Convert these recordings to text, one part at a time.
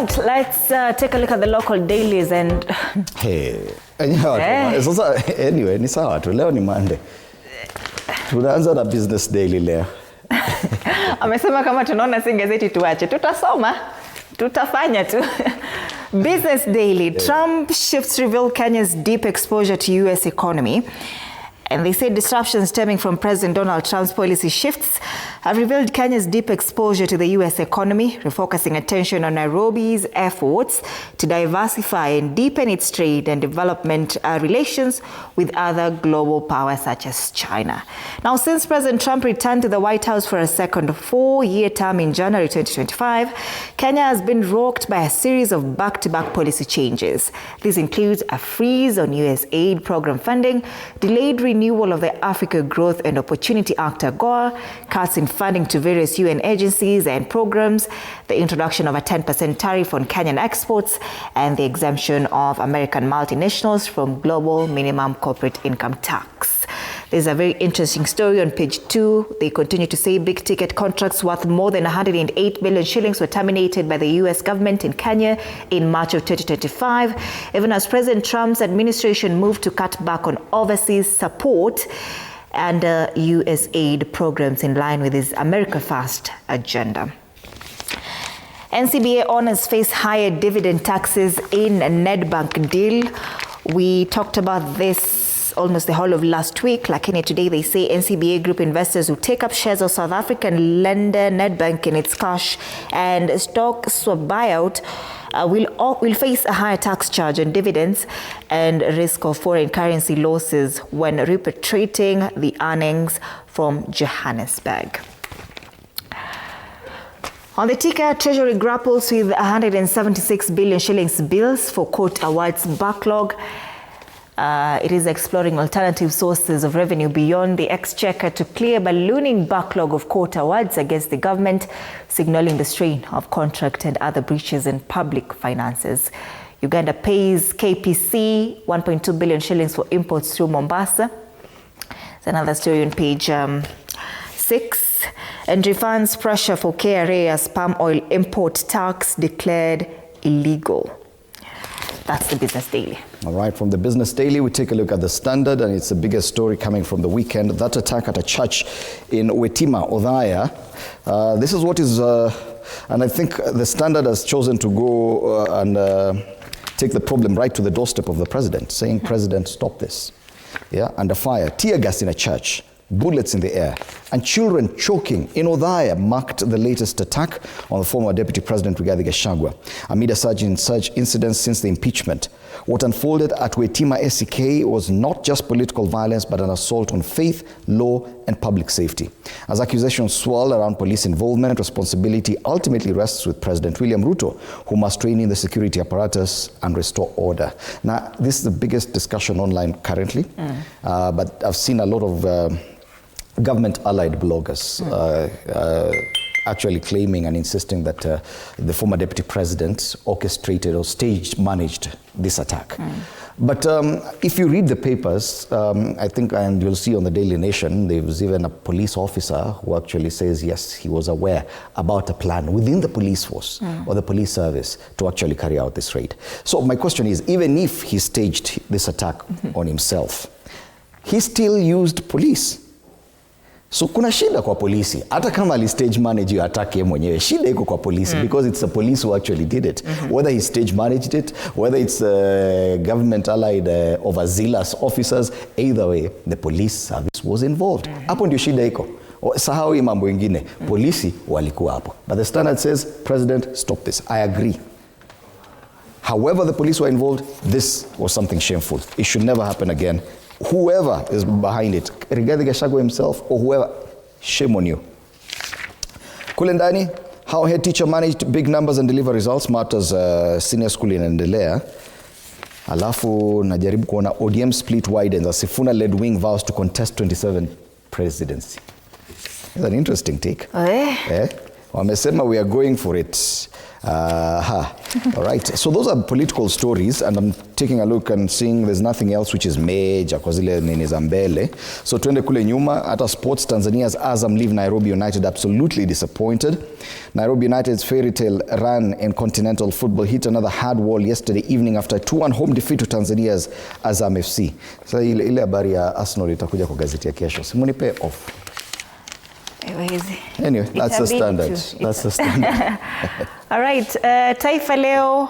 right, let's take a look at the local dailies and anyway, ni sawa tu, leo ni Monday. Tunaanza na business daily leo. Amesema kama tunaona si gazeti tuache. Tutasoma, tutafanya tu. Business daily, Trump shifts reveal Kenya's deep exposure to US economy. And they say disruptions stemming from President Donald Trump's policy shifts have revealed Kenya's deep exposure to the US economy, refocusing attention on Nairobi's efforts to diversify and deepen its trade and development relations with other global powers such as China. Now, since President Trump returned to the White House for a second 4-year term in January 2025, Kenya has been rocked by a series of back-to-back policy changes. This includes a freeze on US aid program funding, delayed renewal of the Africa Growth and Opportunity Act (AGOA), cuts in funding to various UN agencies and programs, the introduction of a 10% tariff on Kenyan exports, and the exemption of American multinationals from global minimum corporate income tax. There's a very interesting story on page 2. They continue to say big ticket contracts worth more than 108 billion shillings were terminated by the US government in Kenya in March of 2025, even as President Trump's administration moved to cut back on overseas support and US aid programs in line with his America First agenda. NCBA owners face higher dividend taxes in a Nedbank deal. We talked about this almost the whole of last week. Lakini today they say NCBA group investors who take up shares of South African lender Nedbank in its cash and stock swap buyout will face a higher tax charge on dividends and risk of foreign currency losses when repatriating the earnings from Johannesburg. On the ticker, Treasury grapples with 176 billion shillings bills for court awards backlog. It is exploring alternative sources of revenue beyond the exchequer to clear ballooning backlog of court awards against the government, signaling the strain of contract and other breaches in public finances. Uganda pays KPC 1.2 billion shillings for imports through Mombasa. There's another story on page 6. And refunds pressure for KRA as palm oil import tax declared illegal. That's the Business Daily. All right, from the Business Daily, we take a look at the Standard, and it's the biggest story coming from the weekend. That attack at a church in Wetima, Othaya. This is what is, and I think the Standard has chosen to go and take the problem right to the doorstep of the president, saying, President, stop this. Yeah, under fire, tear gas in a church, bullets in the air, and children choking in Othaya marked the latest attack on the former Deputy President Rigathi Gachagua, amid a surge in such incidents since the impeachment. What unfolded at Wetima SEK was not just political violence, but an assault on faith, law, and public safety. As accusations swirl around police involvement, responsibility ultimately rests with President William Ruto, who must rein in the security apparatus and restore order. Now, this is the biggest discussion online currently, but I've seen a lot of government-allied bloggers actually claiming and insisting that the former deputy president orchestrated or staged-managed this attack. But if you read the papers, I think, and you'll see on the Daily Nation, there was even a police officer who actually says, yes, he was aware about a plan within the police force or the police service to actually carry out this raid. So my question is, even if he staged this attack on himself, he still used police. So kuna shida kwa polisi. Hata kama ali stage manage your attack ye mwenyewe, shida iko kwa polisi because it's the police who actually did it. Whether he stage managed it, whether it's government allied overzealous officers, either way, the police service was involved. Hapo ndio shida iko. Sahau hii mambo ingine. Polisi walikuwa hapo. But the Standard says, President, stop this. I agree. However the police were involved, this was something shameful. It should never happen again. Whoever is behind it, Rigathi Gachagua himself or whoever, shame on you. Kule ndani, how head teacher managed big numbers and deliver results matters senior school inaendelea. Alafu najaribu kuona ODM split widens as Sifuna led wing vows to contest 27 presidency. It's an interesting take. Wamesema we are going for it. All right. So those are political stories, and I'm taking a look and seeing there's nothing else which is major kwa zile nini za mbele. So tuende kule nyuma. Hata sports, Tanzania's Azam leave Nairobi United absolutely disappointed. Nairobi United's fairy tale run in continental football hit another hard wall yesterday evening after a 2-1 home defeat to Tanzania's Azam FC. So ile habari ya Arsenal itakuja kwa gazeti ya kesho. Simunipe off. Anyway, that's the standard. That's the standard. All right, Taifa Leo.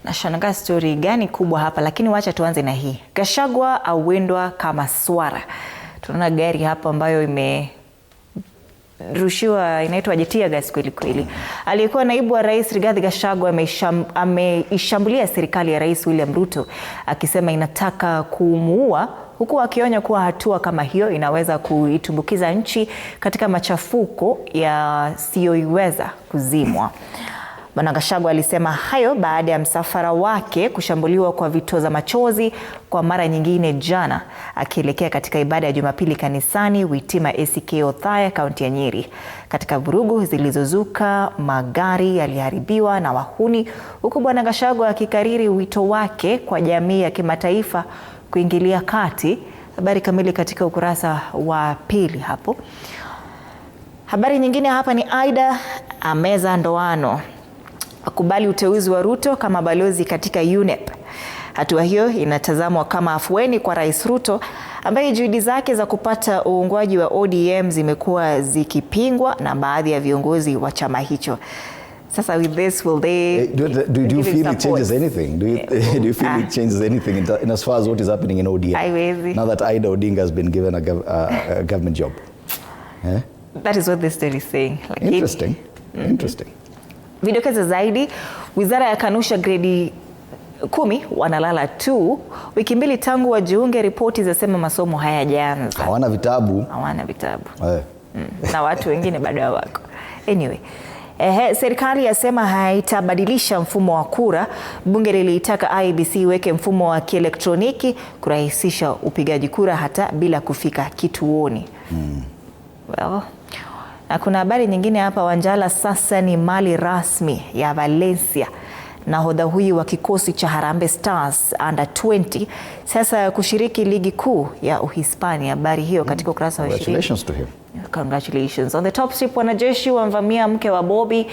Nashangaa story gani kubwa hapa, lakini wacha tuanze na hii. Gachagua awindwa kama swara. Tunaona gari hapa ambayo imerushiwa, inaitwa tear gas kweli kweli. Aliyekuwa naibu wa rais Rigathi Gachagua ameishambulia serikali ya Rais William Ruto akisema inataka kumuua, huku akionya kuwa hatua kama hiyo inaweza kuitumbukiza nchi katika machafuko yasiyoweza kuzimwa. Bwana Gachagua alisema hayo baada ya msafara wake kushambuliwa kwa vitoza machozi kwa mara nyingine jana, akielekea katika ibada ya Jumapili kanisani Witima ACK Othaya, kaunti ya Nyeri. Katika vurugu zilizozuka, magari yaliharibiwa na wahuni, huku Bwana Gachagua akikariri wito wake kwa jamii ya kimataifa kuingilia kati. Habari kamili katika ukurasa wa pili hapo. Habari nyingine hapa ni Aida ameza ndoano, akubali uteuzi wa Ruto kama balozi katika UNEP. Hatua hiyo inatazamwa kama afueni kwa Rais Ruto, ambaye juhudi zake za kupata uungwaji wa ODM zimekuwa zikipingwa na baadhi ya viongozi wa chama hicho. Sasa with this, will they do you feel it changes anything? Do you feel it changes anything in as far as what is happening in ODM? Now that Aida Odinga has been given a government job. Yeah? That is what this story is saying. Interesting. Interesting. Vidokezo zaidi, wizara ya kanusha gredi 10 wanalala tu. Wiki mbili tangu wajiunge, ripoti zasema masomo hayajaanza. Hawana vitabu. Hawana vitabu. Na watu wengine bado hawako. Anyway, serikali yasema haitabadilisha mfumo wa kura. Bunge liliitaka IEBC iweke mfumo wa kielektroniki kurahisisha upigaji kura hata bila kufika kituoni. Well, na kuna habari nyingine hapa. Wanjala sasa ni mali rasmi ya Valencia. Nahodha huyu wa kikosi cha Harambee Stars under 20 sasa kushiriki ligi kuu ya Uhispania. Habari hiyo katika ukurasa wa 20. Congratulations to him. Congratulations. On the top strip, wanajeshi wamvamia mke wa Bobby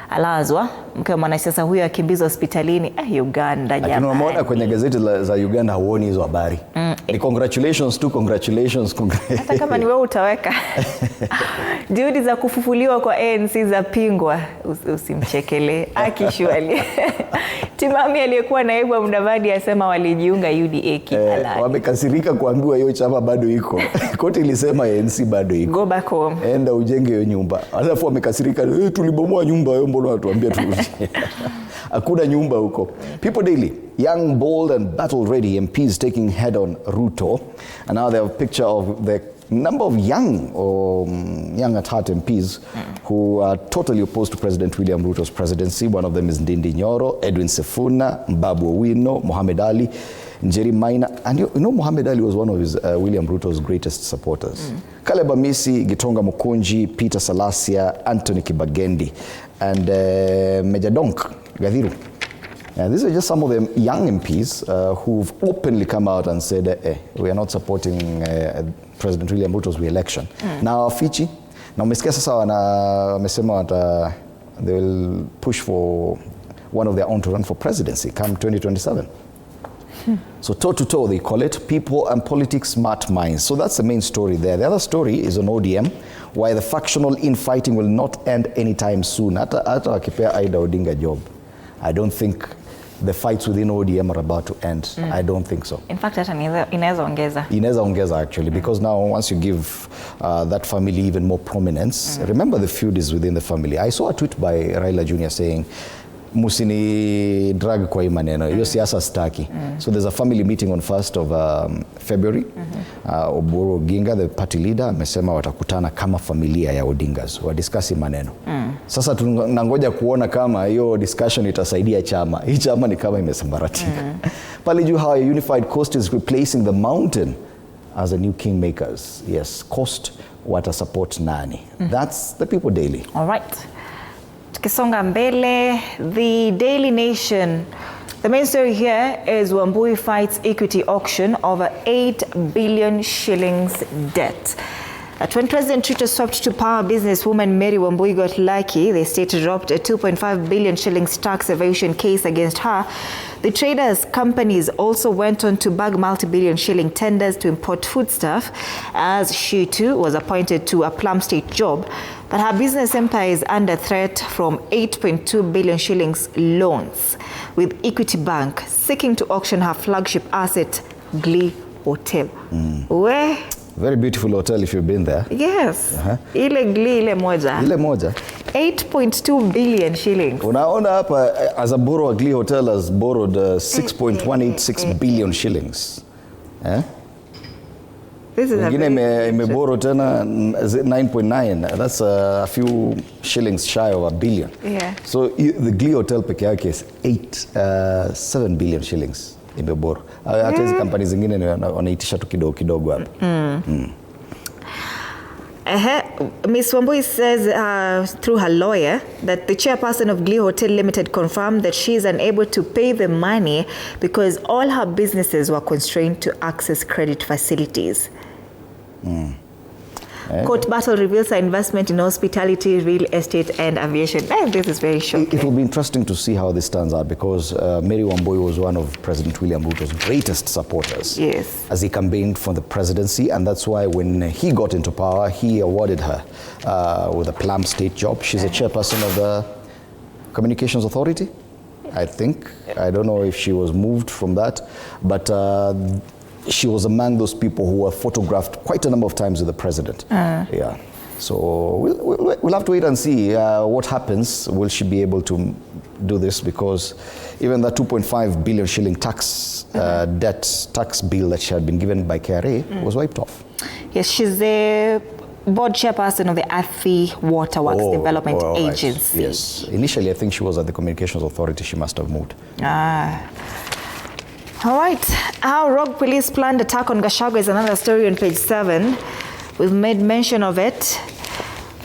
alazwa. Mke wa mwanasiasa huyo akimbizwa hospitalini Uganda jamani. Lakini unaona kwenye gazeti za Uganda huoni hizo habari. Ni congratulations to congratulations. Hata kama ni wewe utaweka. Juhudi za kufufuliwa kwa ANC za pingwa. Usimchekele akishwali. Timami aliyekuwa naibu wa Mudavadi asema walijiunga UDA kihalali. Wamekasirika kuambiwa hiyo chama bado iko. Koti ilisema ANC bado iko. Go back home. Enda ujenge hiyo nyumba. Alafu wamekasirika, tulibomoa nyumba hiyo, mbona watuambia turudi. Hakuna nyumba huko. People Daily, young, bold and battle-ready MPs taking head on Ruto. And now they have a picture of the number of young at heart MPs who are totally opposed to President William Ruto's presidency. One of them is Ndindi Nyoro, Edwin Sifuna, Mbabu Owino, Mohamed Ali, Njeri Maina. And you know Mohamed Ali was one of his William Ruto's greatest supporters. Caleb Amisi, Gitonga Mukunji, Peter Salasia, Anthony Kibagendi, and Major Donk Gadhiru. These are just some of the young MPs who've openly come out and said, we are not supporting President William Ruto's re-election. Now Fiji, now umesikia sasa wamesema they will push for one of their own to run for presidency come 2027. So toe to toe they call it, people and politics smart minds. So that's the main story there. The other story is on ODM, why the factional infighting will not end anytime soon. Hata wakipea Aida Odinga job, I don't think the fights within ODM are about to end. I don't think so. In fact, inaweza ongeza. Inaweza ongeza actually, because now once you give that family even more prominence, remember the feud is within the family. I saw a tweet by Raila Jr. saying, musini drag kwa hii maneno, hiyo siasa staki. So there's a family meeting on 1st of February. Oburu Oginga, the party leader, amesema watakutana kama familia ya Odingas, wadiscuss maneno. Sasa tunangoja kuona kama hiyo discussion itasaidia chama. Hii chama ni kama imesambaratika. Pale juu how a unified coast is replacing the mountain as the new kingmakers. Yes, cost wata support nani. That's the People Daily. All right. Tukisonga mbele, the Daily Nation. The main story here is Wambui fights equity auction over 8 billion shillings debt. When President Ruto swept to power, businesswoman Mary Wambui got lucky. The state dropped a 2.5 billion shillings tax evasion case against her. The traders' companies also went on to bag multi-billion shilling tenders to import foodstuff, as she too was appointed to a plum state job. But her business empire is under threat from 8.2 billion shillings loans, with Equity Bank seeking to auction her flagship asset, Glee Hotel. Where? Very beautiful hotel if you've been there. Yes. Ile Glee, ile moja. Ile moja. 8.2 billion shillings. Unaona hapa, as a borrower, Glee Hotel has borrowed 6.186 billion shillings. This is Wengine imeborrow tena 9.9. That's a few shillings shy of a billion. Yeah. So the Glee Hotel peke yake is 7 billion shillings. Imeboro. Hata hizi kampani zingine wanaitisha tu kidogo kidogo hapa. Ms. Wambui says through her lawyer that the chairperson of Glee Hotel Limited confirmed that she is unable to pay the money because all her businesses were constrained to access credit facilities. Court battle reveals her investment in hospitality, real estate and aviation. This is very shocking. It will be interesting to see how this turns out, because Mary Wambui was one of President William Ruto's greatest supporters. Yes. As he campaigned for the presidency, and that's why when he got into power, he awarded her with a plum state job. She's a chairperson of the Communications Authority, I think. I don't know if she was moved from that, but she was among those people who were photographed quite a number of times with the president. Yeah. So we'll have to wait and see what happens. Will she be able to do this? Because even that 2.5 billion shilling tax tax bill that she had been given by KRA was wiped off. Yes, she's the board chairperson of the Athi Waterworks Development Agency. Right. Yes. Initially, I think she was at the Communications Authority. She must have moved. All right. How Rogue Police planned attack on Gachagua is another story on page 7. We've made mention of it.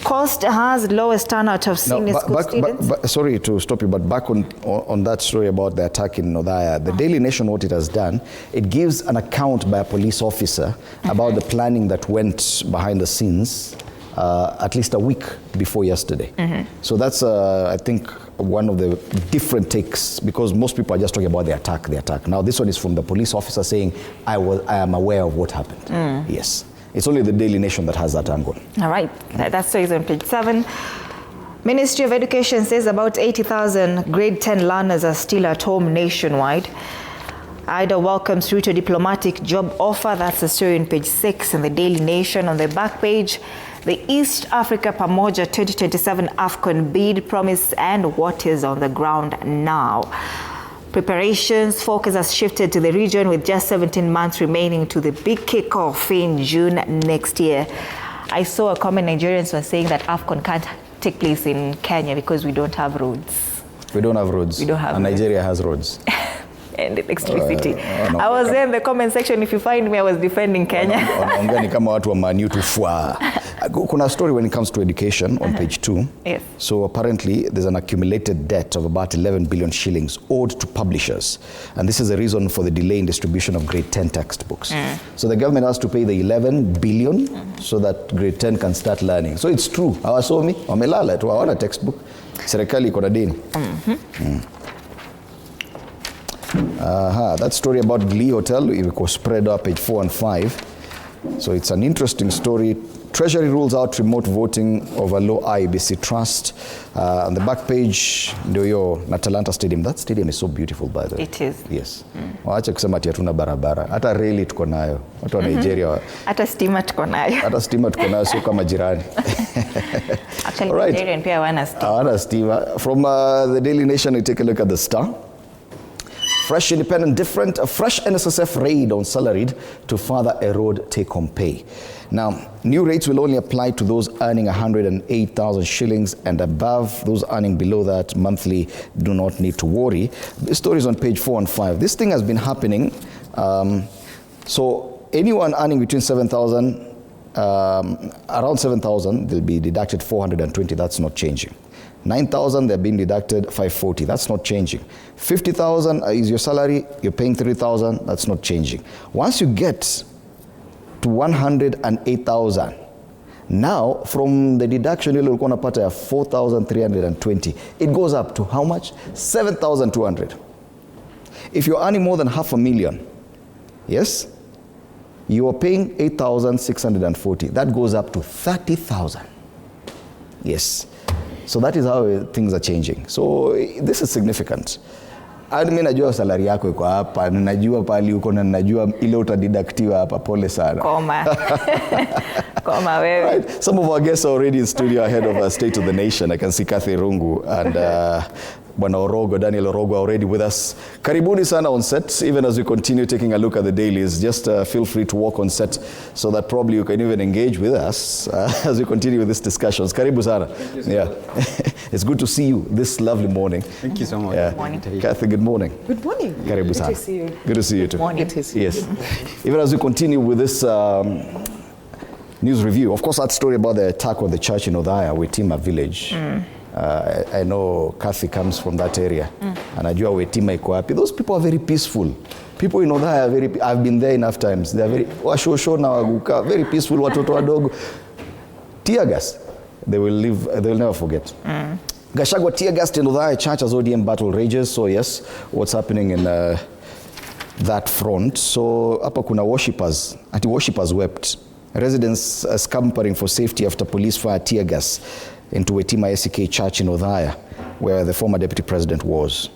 Coast has lowest turnout of senior school students. Sorry to stop you, but back on that story about the attack in Nodaya, the Daily Nation, what it has done, it gives an account by a police officer about the planning that went behind the scenes at least a week before yesterday. So that's, I think, one of the different takes, because most people are just talking about the attack. Now this one is from the police officer saying, I am aware of what happened. Yes. It's only the Daily Nation that has that angle. All right. That story is on page 7. Ministry of Education says about 80,000 grade 10 learners are still at home nationwide. IDA welcomes Ruto diplomatic job offer. That's the story on page 6 in the Daily Nation. On the back page, the East Africa Pamoja 2027 AFCON bid promise and what is on the ground now. Preparations focus has shifted to the region with just 17 months remaining to the big kickoff in June next year. I saw a comment Nigerians were saying that AFCON can't take place in Kenya because we don't have roads. We don't have roads. We don't have and Nigeria has roads. And electricity. I was there in the comment section. If you find me, I was defending Kenya. Wanaongea ni kama watu wa Man U tufua. Kuna story when it comes to education on page 2. Yes. So apparently there's an accumulated debt of about 11 billion shillings owed to publishers. And this is the reason for the delay in distribution of grade 10 textbooks. So the government has to pay the 11 billion so that grade 10 can start learning. So it's true. Hawasomi, wamelala tu, hawana textbook. Serikali iko na deni. That story about Glee Hotel, it was spread up page 4 and 5. So it's an interesting story. Treasury rules out remote voting over low IEBC trust. On the back page, ndio hiyo na Talanta Stadium. That stadium is so beautiful, by the way. It is. Yes. Waache kusema ati hatuna barabara. Hata reli tuko nayo. Watu wa Nigeria. Hata stima tuko nayo. Hata stima tuko nayo, sio kama jirani. Actually, Nigerian pia hawana stima. Hawana stima. From the Daily Nation, we take a look at the Star. Fresh, independent, different, a fresh NSSF raid on salaried to further erode take-home pay. Now, new rates will only apply to those earning 108,000 shillings and above. Those earning below that monthly do not need to worry. The story is on page 4 and 5. This thing has been happening. So anyone earning between 7,000, around 7,000, they'll be deducted 420. That's not changing. 9,000, they're being deducted 540. That's not changing. 50,000 is your salary. You're paying 3,000. That's not changing. Once you get to 108,000, now from the deduction you'll gonna put a 4,320. It goes up to how much? 7,200. If you're earning more than $500,000, yes, you are paying 8,640. That goes up to 30,000. Yes. So that is how things are changing. So this is significant. Mimi najua salary yako iko hapa, najua pali uko na najua ile utadidaktiwa hapa, pole sana. Koma. Koma wewe. Right. Some of our guests are already in studio ahead of State of the Nation. I can see Kathy Rungu and Bwana Orogo, Daniel Orogo already with us. Karibuni sana on set. Even as we continue taking a look at the dailies, just feel free to walk on set so that probably you can even engage with us as we continue with these discussions. Karibu sana. Thank you so yeah. much. It's good to see you this lovely morning. Thank you so much. Yeah. Good morning. Kathy, good morning. Good morning. Karibu sana. Good to see you. Good to see you too. Good morning. Good to see you. Yes. Even as we continue with this news review, of course, that story about the attack on the church in Othaya, Wetima village. I know Kathy comes from that area. And najua Wetima iko wapi. Those people are very peaceful. People in Othaya are very, I've been there enough times. They are very, washosho na waguka, very peaceful, watoto wadogo. Tear gas, they will never forget. Gachagua tear gas in Othaya church as ODM battle rages. So yes, what's happening in that front. So hapa kuna worshippers, anti-worshippers wept. Residents scampering for safety after police fire tear gas into Wetima SEK Church in Othaya, where the former deputy president was.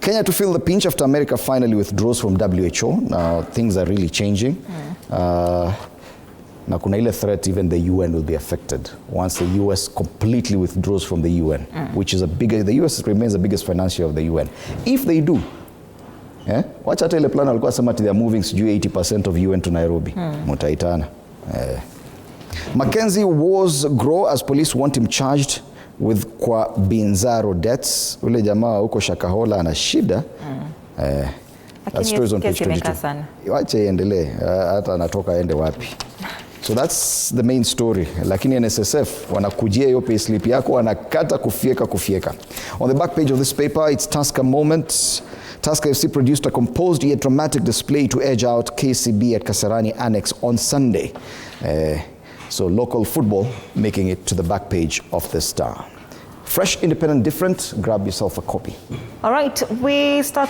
Kenya to feel the pinch after America finally withdraws from WHO. Now things are really changing. Na kuna ile threat even the UN will be affected once the US completely withdraws from the UN, which is the US remains the biggest financier of the UN. If they do, watch hata ile plan walikuwa sema they are moving 80% of UN to Nairobi. Mutaitana. Mackenzie wars grow as police want him charged with kwa Binzaro deaths. Ule jamaa huko Shakahola ana shida. That story is on page 22. Wache iendelee hata anatoka aende wapi. So that's the main story. Lakini NSSF wanakujia hiyo payslip yako wanakata kufieka. On the back page of this paper, it's Tusker moment. Tusker FC produced a composed yet dramatic display to edge out KCB at Kasarani Annex on Sunday. So local football making it to the back page of the Star. Fresh, independent, different. Grab yourself a copy. All right, we start